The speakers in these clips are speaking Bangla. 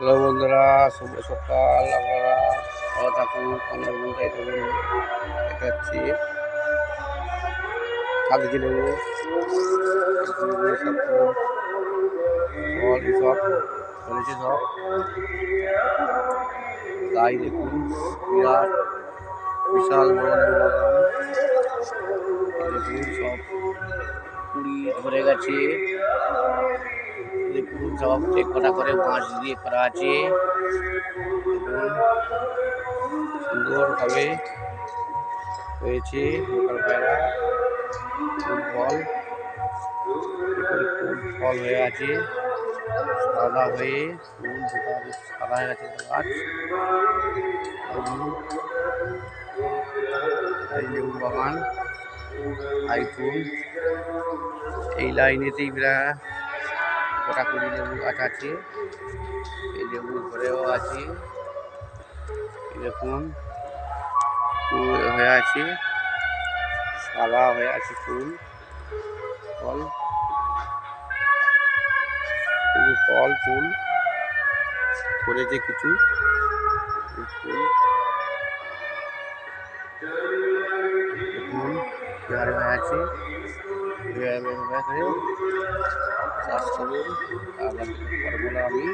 হ্যালো বন্ধুরা, শুভ সকাল। আপনারা ভালো থাকুন, আমার বন্ধুরাই থাকুন। এটা হচ্ছে কাগজি লেবু, সব ফল সব ধরেছে সব। তাই দেখুন, বিরাট বিশাল বড় লেবু বাগান। দেখুন সব কুড়ি ধরে গেছে। দেখুন সব চেক কটা করে বাঁশ দিয়ে করা আছে। দেখুন সুন্দরভাবে হয়েছে। লোকাল পায়রা ফুল ফল, ফুল ফল হয়ে আছে সাদা হয়ে, ফুল সাদা হয়ে গেছে গাছ। এই লেবু বাগান, আইফোন এই লাইনেতেই গোটা কুড়ি লেবু গাছ আছে। এই লেবু ঘরেও আছে। দেখুন হয়ে আছে, সাদা হয়ে আছে ফুল ফল, শুধু ফল ফুল ধরেছে কিছু ফুল। দেখুন পেয়ারা হয়ে আছে, চাষ করুন। আবার ফর্মুলা আমি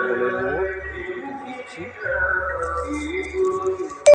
বলে দেবো, দিচ্ছি।